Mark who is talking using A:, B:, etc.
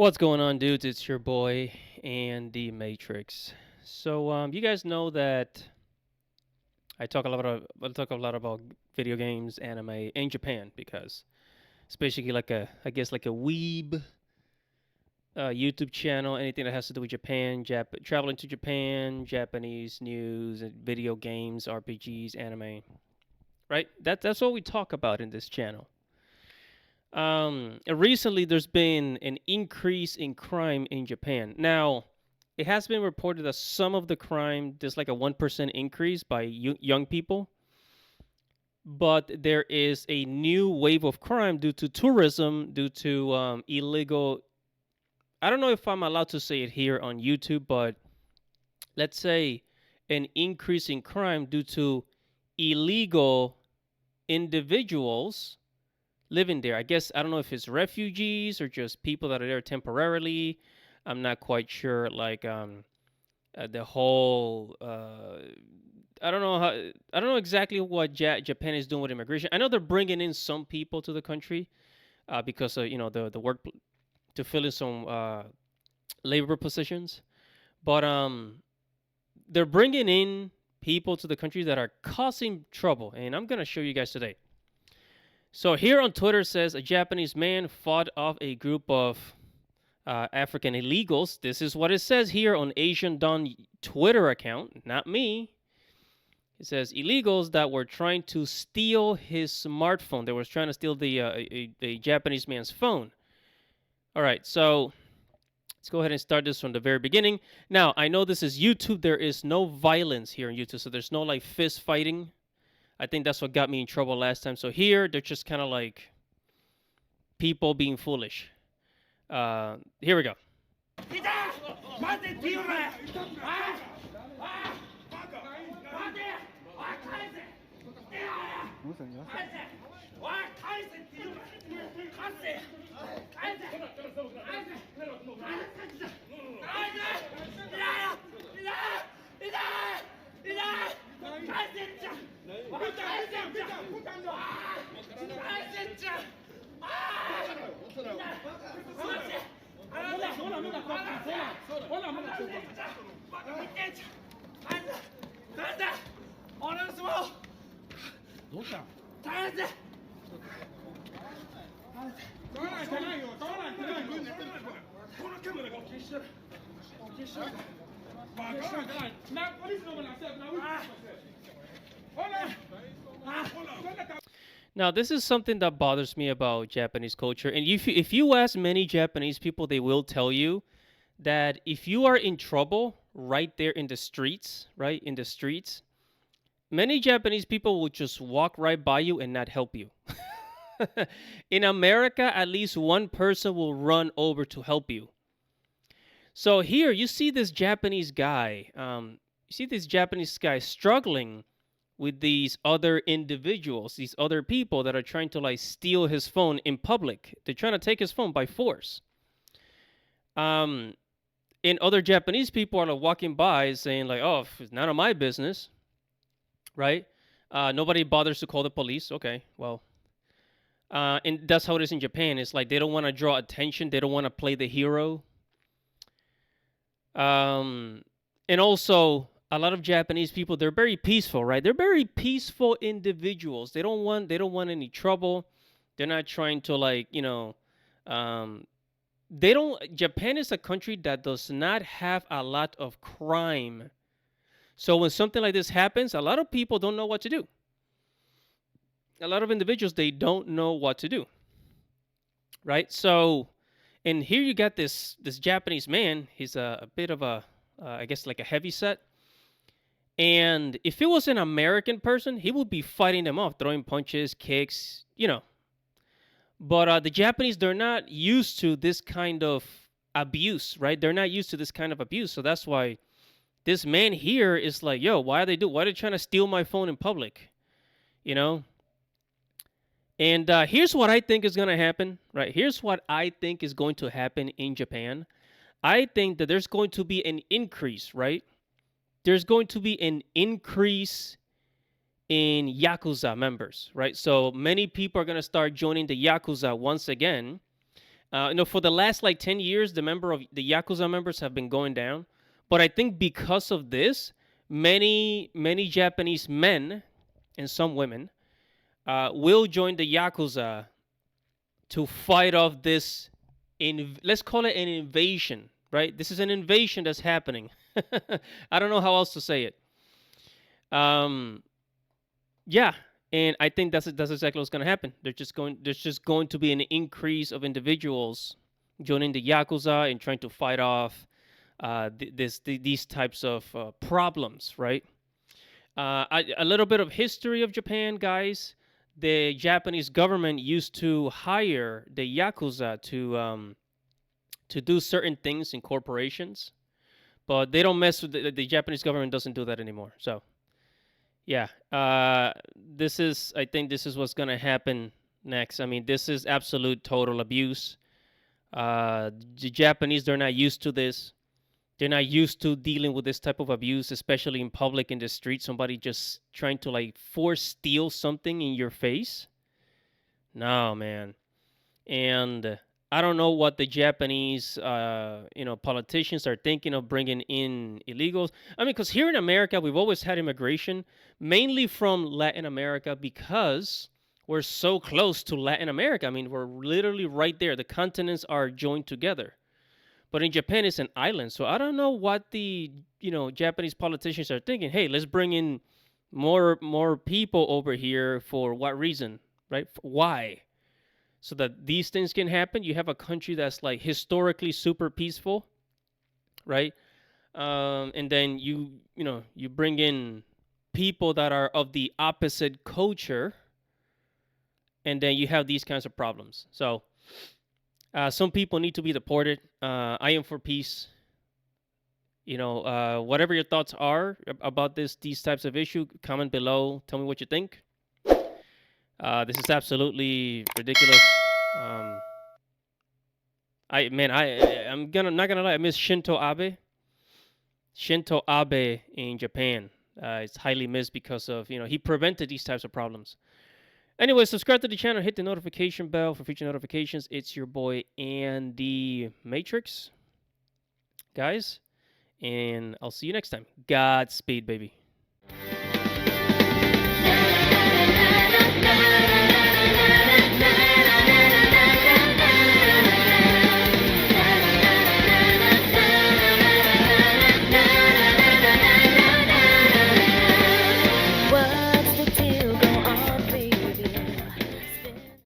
A: What's going on, dudes? It's your boy Andy Matrix. So, you guys know that I talk a lot about video games, anime in Japan because it's basically like I guess like a weeb YouTube channel. Anything that has to do with Japan, traveling to Japan, Japanese news, and video games, RPGs, anime. Right? That's what we talk about in this channel. Recently there's been an increase in crime in Japan. Now, it has been reported that some of the crime, there's like a 1% increase by young people, but there is a new wave of crime due to tourism, due to illegal. I don't know if I'm allowed to say it here on YouTube, but let's say an increase in crime due to illegal individuals living there. I guess I don't know if it's refugees or just people that are there temporarily. I'm not quite sure. Like the whole. I don't know how. I don't know exactly what Japan is doing with immigration. I know they're bringing in some people to the country because the work to fill in some labor positions, but they're bringing in people to the country that are causing trouble, and I'm gonna show you guys today. So here on Twitter says a Japanese man fought off a group of African illegals. This is what it says here on Asian Dawn Twitter account, not me. It says illegals that were trying to steal his smartphone. They were trying to steal a Japanese man's phone. All right, so let's go ahead and start this from the very beginning. Now, I know this is YouTube. There is no violence here on YouTube, so there's no like fist fighting. I think that's what got me in trouble last time. So here, they're just kind of like people being foolish. Here we go. Now, this is something that bothers me about Japanese culture. And if you ask many Japanese people, they will tell you that if you are in trouble right there in the streets, right in the streets, many Japanese people will just walk right by you and not help you. In America, at least one person will run over to help you. So here you see this Japanese guy. Struggling with these other individuals, these other people that are trying to like steal his phone in public. They're trying to take his phone by force. And other Japanese people are like walking by saying like, "Oh, it's none of my business," right? Nobody bothers to call the police. Okay, well, and that's how it is in Japan. It's like they don't want to draw attention. They don't want to play the hero. And also a lot of Japanese people, they're very peaceful, right? They're very peaceful individuals. They don't want any trouble. They're not trying to like, they don't Japan is a country that does not have a lot of crime. So when something like this happens, a lot of people don't know what to do. A lot of individuals, they don't know what to do. Right? So, and here you got this Japanese man. He's a bit of a I guess like a heavy set. And if it was an American person, he would be fighting them off, throwing punches, kicks. But the Japanese, they're not used to this kind of abuse, right? They're not used to this kind of abuse. So that's why this man here is like, yo, why are they trying to steal my phone in public? You know? And here's what I think is going to happen, right? Here's what I think is going to happen in Japan. I think that there's going to be an increase, right? There's going to be an increase in Yakuza members, right? So many people are going to start joining the Yakuza once again. For the last like 10 years, the Yakuza members have been going down. But I think because of this, many Japanese men and some women will join the Yakuza to fight off this, let's call it an invasion, right? This is an invasion that's happening. I don't know how else to say it. Um, yeah, and I think that's exactly what's going to happen. There's just going to be an increase of individuals joining the Yakuza and trying to fight off these types of problems, right? A little bit of history of Japan, guys. The Japanese government used to hire the Yakuza to do certain things in corporations, but they don't mess with the Japanese government doesn't do that anymore. So yeah, I think this is what's gonna happen next. I mean, this is absolute total abuse. The Japanese, they're not used to this. They're not used to dealing with this type of abuse, especially in public in the street. Somebody just trying to like force steal something in your face. No, man. And I don't know what the Japanese, politicians are thinking of bringing in illegals. I mean, because here in America, we've always had immigration, mainly from Latin America, because we're so close to Latin America. I mean, we're literally right there. The continents are joined together. But in Japan, it's an island, so I don't know what the Japanese politicians are thinking. Hey, let's bring in more people over here for what reason, right? Why? So that these things can happen. You have a country that's like historically super peaceful, right? And then you bring in people that are of the opposite culture, and then you have these kinds of problems. So some people need to be deported. I am for peace. Whatever your thoughts are about these types of issue, comment below. Tell me what you think. This is absolutely ridiculous. I'm not gonna lie. I miss Shinto Abe. Shinto Abe in Japan. It's highly missed because of he prevented these types of problems. Anyway, subscribe to the channel, hit the notification bell for future notifications. It's your boy Andy Matrix, guys, and I'll see you next time. Godspeed, baby.